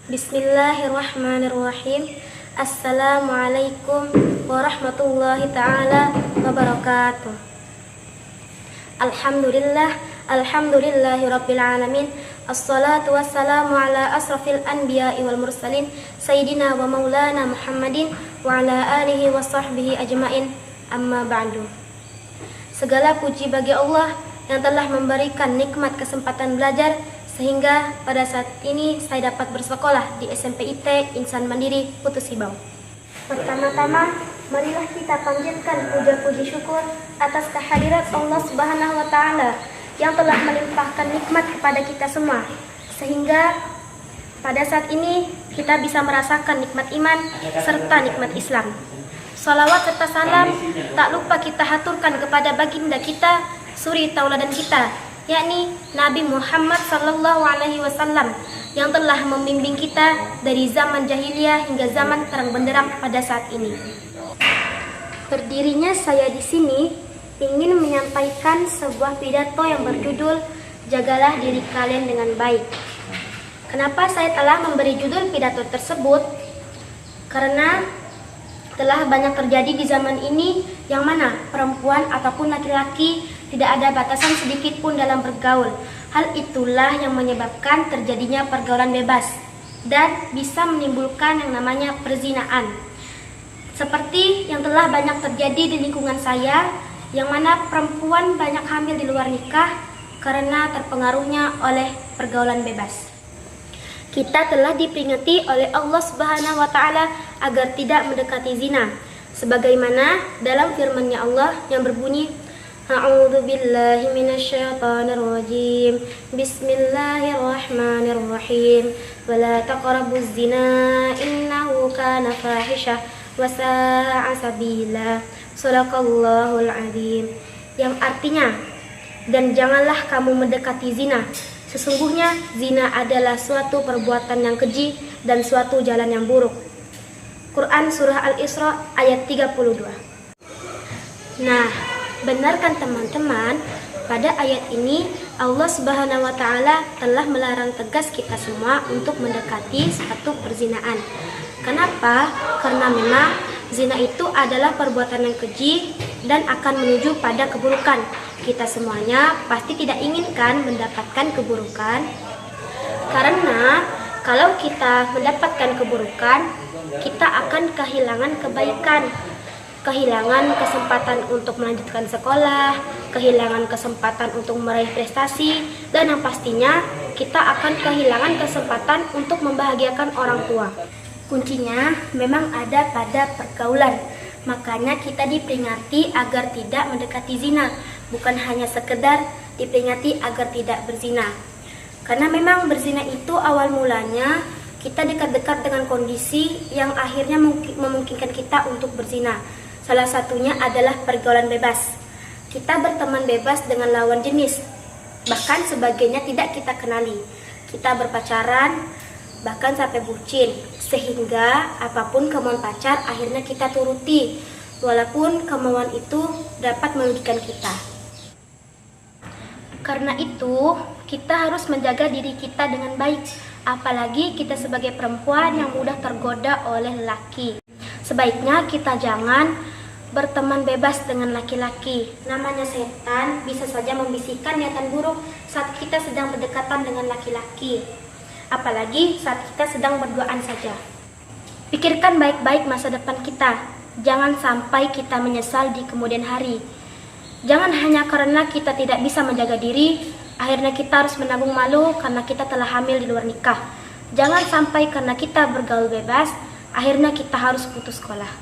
Bismillahirrahmanirrahim. Assalamualaikum warahmatullahi ta'ala wabarakatuh. Alhamdulillahi rabbil alamin. Assalatu wassalamu ala asrafil anbiya'i wal mursalin Sayyidina wa maulana Muhammadin wa ala alihi wa sahbihi ajmain. Amma ba'du. Segala puji bagi Allah yang telah memberikan nikmat kesempatan belajar sehingga pada saat ini saya dapat bersekolah di SMP IT Insan Mandiri Putu Sibau. Pertama-tama, marilah kita panjatkan puja-puji syukur atas kehadirat Allah Subhanahu wa Ta'ala yang telah melimpahkan nikmat kepada kita semua, sehingga pada saat ini kita bisa merasakan nikmat iman serta nikmat Islam. Salawat serta salam tak lupa kita haturkan kepada baginda kita, suri tauladan kita, yakni Nabi Muhammad SAW yang telah membimbing kita dari zaman jahiliyah hingga zaman terang benderang pada saat ini. Berdirinya saya di sini ingin menyampaikan sebuah pidato yang berjudul Jagalah Diri Kalian Dengan Baik. Kenapa saya telah memberi judul pidato tersebut? Karena telah banyak terjadi di zaman ini yang mana perempuan ataupun laki-laki tidak ada batasan sedikit pun dalam bergaul. Hal itulah yang menyebabkan terjadinya pergaulan bebas dan bisa menimbulkan yang namanya perzinaan. Seperti yang telah banyak terjadi di lingkungan saya, yang mana perempuan banyak hamil di luar nikah karena terpengaruhnya oleh pergaulan bebas. Kita telah diperingati oleh Allah Subhanahu wa Ta'ala agar tidak mendekati zina, sebagaimana dalam firman-Nya Allah yang berbunyi, A'udzu billahi minasyaitonir rajim. Bismillahirrahmanirrahim. Wa la taqrabuz zina innahu kana fahisyah wa sa'a sabila. Shadaqallahul azim. Yang artinya, dan janganlah kamu mendekati zina. Sesungguhnya zina adalah suatu perbuatan yang keji dan suatu jalan yang buruk. Quran Surah Al-Isra ayat 32. Nah, benar kan teman-teman? Pada ayat ini Allah Subhanahu wa Ta'ala telah melarang tegas kita semua untuk mendekati suatu perzinaan. Kenapa? Karena memang zina itu adalah perbuatan yang keji dan akan menuju pada keburukan. Kita semuanya pasti tidak inginkan mendapatkan keburukan. Karena kalau kita mendapatkan keburukan, kita akan kehilangan kebaikan, kehilangan kesempatan untuk melanjutkan sekolah, kehilangan kesempatan untuk meraih prestasi, dan yang pastinya kita akan kehilangan kesempatan untuk membahagiakan orang tua. Kuncinya memang ada pada pergaulan. Makanya kita diperingati agar tidak mendekati zina, bukan hanya sekedar diperingati agar tidak berzina. Karena memang berzina itu awal mulanya kita dekat-dekat dengan kondisi yang akhirnya memungkinkan kita untuk berzina. Salah satunya adalah pergaulan bebas. Kita berteman bebas dengan lawan jenis, bahkan sebagainya tidak kita kenali. Kita berpacaran, bahkan sampai bucin, sehingga apapun kemauan pacar akhirnya kita turuti, walaupun kemauan itu dapat merugikan kita. Karena itu, kita harus menjaga diri kita dengan baik, apalagi kita sebagai perempuan yang mudah tergoda oleh laki. Sebaiknya kita jangan berteman bebas dengan laki-laki. Namanya setan bisa saja membisikkan niatan buruk saat kita sedang berdekatan dengan laki-laki, apalagi saat kita sedang berduaan saja. Pikirkan baik-baik masa depan kita. Jangan sampai kita menyesal di kemudian hari. Jangan hanya karena kita tidak bisa menjaga diri, akhirnya kita harus menanggung malu karena kita telah hamil di luar nikah. Jangan sampai karena kita bergaul bebas, akhirnya kita harus putus sekolah.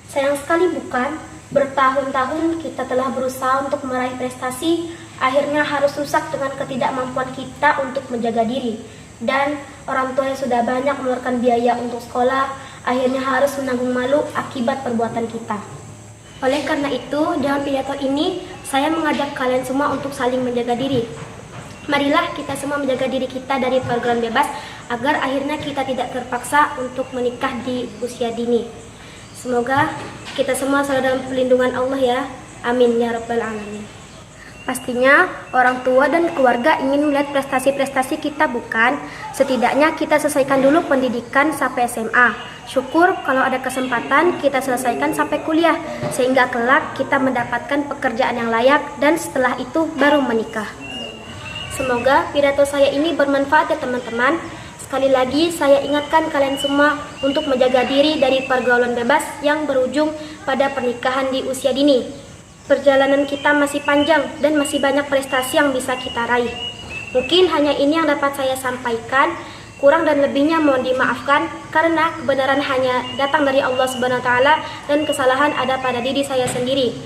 Sayang sekali bukan? Bertahun-tahun kita telah berusaha untuk meraih prestasi, akhirnya harus rusak dengan ketidakmampuan kita untuk menjaga diri. Dan orang tua yang sudah banyak mengeluarkan biaya untuk sekolah, akhirnya harus menanggung malu akibat perbuatan kita. Oleh karena itu, dalam pidato ini, saya mengajak kalian semua untuk saling menjaga diri. Marilah kita semua menjaga diri kita dari pergaulan bebas, agar akhirnya kita tidak terpaksa untuk menikah di usia dini. Semoga kita semua selalu dalam perlindungan Allah ya. Amin ya rabbal alamin. Pastinya orang tua dan keluarga ingin melihat prestasi-prestasi kita, bukan? Setidaknya kita selesaikan dulu pendidikan sampai SMA. Syukur kalau ada kesempatan kita selesaikan sampai kuliah, sehingga kelak kita mendapatkan pekerjaan yang layak dan setelah itu baru menikah. Semoga pidato saya ini bermanfaat ya teman-teman. Sekali lagi saya ingatkan kalian semua untuk menjaga diri dari pergaulan bebas yang berujung pada pernikahan di usia dini. Perjalanan kita masih panjang dan masih banyak prestasi yang bisa kita raih. Mungkin hanya ini yang dapat saya sampaikan. Kurang dan lebihnya mohon dimaafkan karena kebenaran hanya datang dari Allah Subhanahu wa taala dan kesalahan ada pada diri saya sendiri.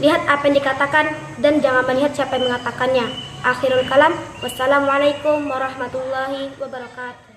Lihat apa yang dikatakan dan jangan melihat siapa yang mengatakannya. Akhirul kalam. Wassalamualaikum warahmatullahi wabarakatuh.